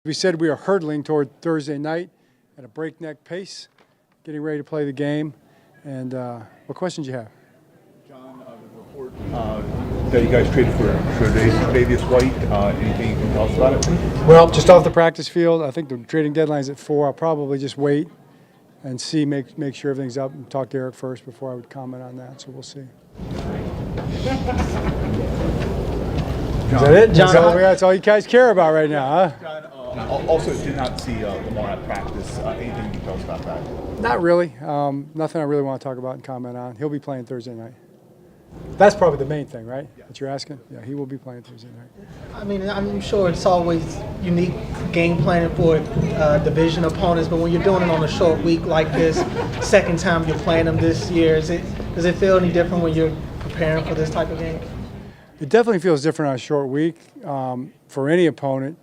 We said we are hurtling toward Thursday night at a breakneck pace, getting ready to play the game. And what questions do you have? John, the report that you guys traded for Davis White, anything you can tell us about it? Well, just off the practice field, I think the trading deadline is at 4. I'll probably just wait and see, make sure everything's up and talk to Eric first before I would comment on that. So we'll see. Is that it? John, That's all you guys care about right now, huh? John, also did not see Lamar at practice. Anything you can tell us about that? Not really. Nothing I really want to talk about and comment on. He'll be playing Thursday night. That's probably the main thing, right? Yeah. That you're asking? Yeah, he will be playing Thursday night. I mean, I'm sure it's always unique game planning for division opponents, but when you're doing it on a short week like this, second time you're playing them this year, does it feel any different when you're preparing for this type of game? It definitely feels different on a short week for any opponent.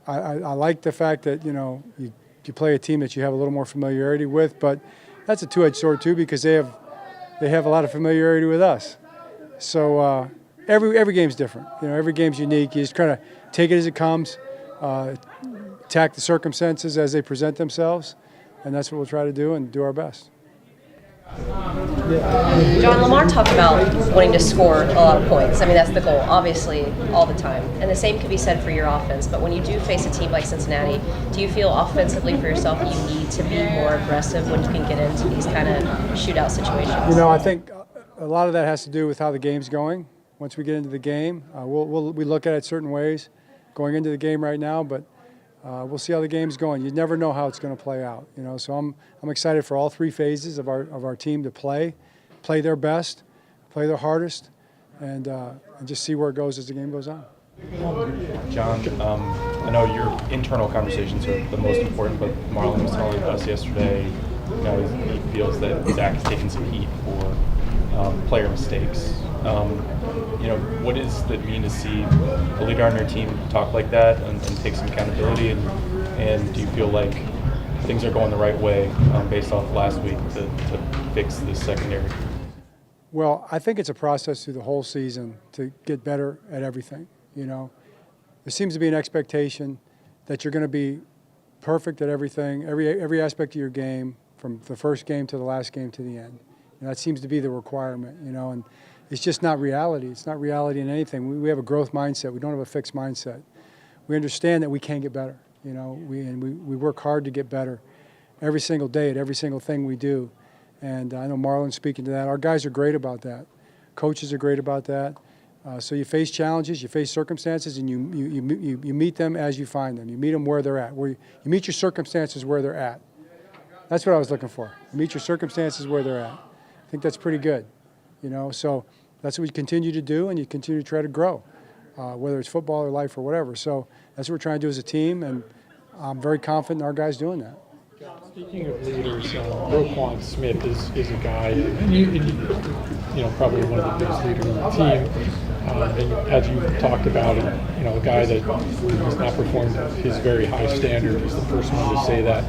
I like the fact that, you play a team that you have a little more familiarity with, but that's a two-edged sword too because they have a lot of familiarity with us. So every game's different. Every game's unique. You just kind of take it as it comes, attack the circumstances as they present themselves, and that's what we'll try to do and do our best. John, Lamar talked about wanting to score a lot of points. I mean, that's the goal, obviously, all the time. And the same could be said for your offense. But when you do face a team like Cincinnati, do you feel offensively for yourself that you need to be more aggressive when you can get into these kind of shootout situations? I think a lot of that has to do with how the game's going. Once we get into the game, we look at it certain ways going into the game right now, but we'll see how the game's going. You never know how it's going to play out. So I'm excited for all three phases of our team to play their best, play their hardest, and just see where it goes as the game goes on. John, I know your internal conversations are the most important, but Marlon was telling us yesterday, he feels that Zach has taken some heat for player mistakes. What does that mean to see a leader on your team talk like that and take some accountability? And do you feel like things are going the right way based off last week to fix this secondary? Well, I think it's a process through the whole season to get better at everything. There seems to be an expectation that you're going to be perfect at everything, every aspect of your game, from the first game to the last game to the end. That seems to be the requirement, and it's just not reality. It's not reality in anything. We have a growth mindset. We don't have a fixed mindset. We understand that we can get better, we work hard to get better every single day at every single thing we do. And I know Marlon's speaking to that. Our guys are great about that. Coaches are great about that. So you face challenges, you face circumstances, and you meet them as you find them. You meet them where they're at. You meet your circumstances where they're at. That's what I was looking for. You meet your circumstances where they're at. I think that's pretty good, So that's what we continue to do, and you continue to try to grow, whether it's football or life or whatever. So that's what we're trying to do as a team, and I'm very confident in our guys doing that. Speaking of leaders, Roquan Smith is a guy, and probably one of the best leaders on the team. And as you talked about, a guy that has not performed at his very high standard is the first one to say that.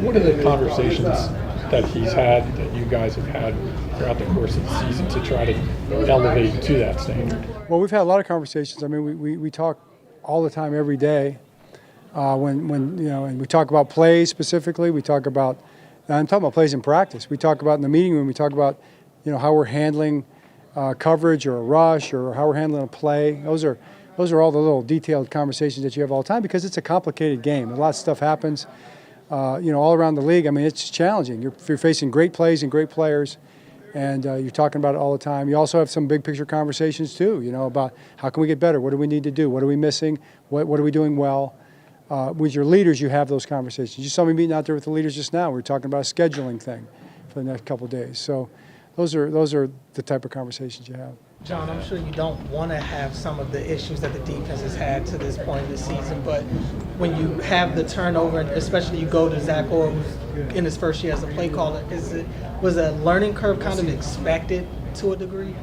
What are the conversations that he's had, that you guys have had throughout the course of the season to try to elevate to that standard? Well, we've had a lot of conversations. I mean, we talk all the time, every day. And we talk about plays specifically. We talk about, I'm talking about plays in practice. We talk about in the meeting room. We talk about, how we're handling coverage or a rush or how we're handling a play. Those are all the little detailed conversations that you have all the time because it's a complicated game. A lot of stuff happens. All around the league. I mean, it's challenging. You're facing great plays and great players, and you're talking about it all the time. You also have some big picture conversations too, about how can we get better? What do we need to do? What are we missing? What are we doing well? With your leaders, you have those conversations. You saw me meeting out there with the leaders just now. We were talking about a scheduling thing for the next couple of days. So those are the type of conversations you have. John, I'm sure you don't want to have some of the issues that the defense has had to this point in the season, but when you have the turnover, and especially you go to Zach Orr, who's in his first year as a play caller, was a learning curve kind of expected to a degree?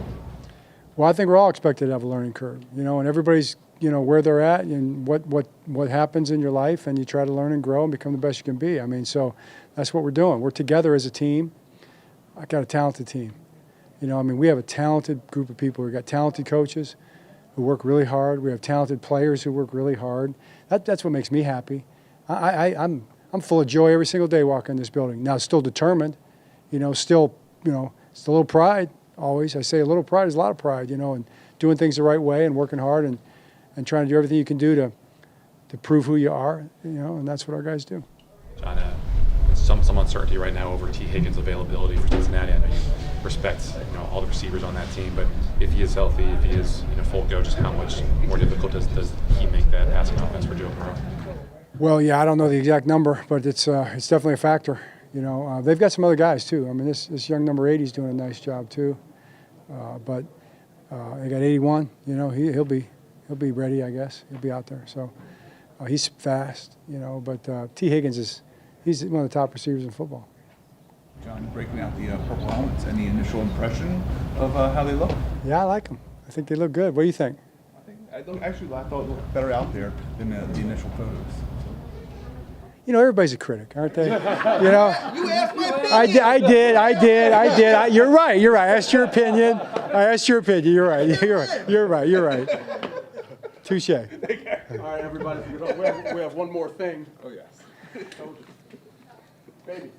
Well, I think we're all expected to have a learning curve, and everybody's, where they're at and what happens in your life, and you try to learn and grow and become the best you can be. I mean, so that's what we're doing. We're together as a team. I got a talented team. We have a talented group of people. We've got talented coaches. who work really hard. We have talented players who work really hard. That's what makes me happy. I'm full of joy every single day walking in this building. Now, still determined, still a little pride always. I say a little pride is a lot of pride, and doing things the right way and working hard and trying to do everything you can do to prove who you are, and that's what our guys do. John, some uncertainty right now over T. Higgins' availability for Cincinnati. I know you respect all the receivers on that team, but if he is healthy, if he is full go, just how much more difficult does he make that passing offense for Joe Burrow? Well, yeah, I don't know the exact number, but it's definitely a factor. They've got some other guys too. I mean, this young number 80 is doing a nice job too. But they got 81. He'll be ready, I guess. He'll be out there. So he's fast. But T. Higgins he's one of the top receivers in football. John, breaking out the purple helmets, any initial impression of how they look? Yeah, I like them. I think they look good. What do you think? I thought it looked better out there than the initial photos. Everybody's a critic, aren't they? You asked my opinion. I did. You're right. I asked your opinion. You're right. You're right. Touche. All right, everybody. We have one more thing. Oh, yes. Baby.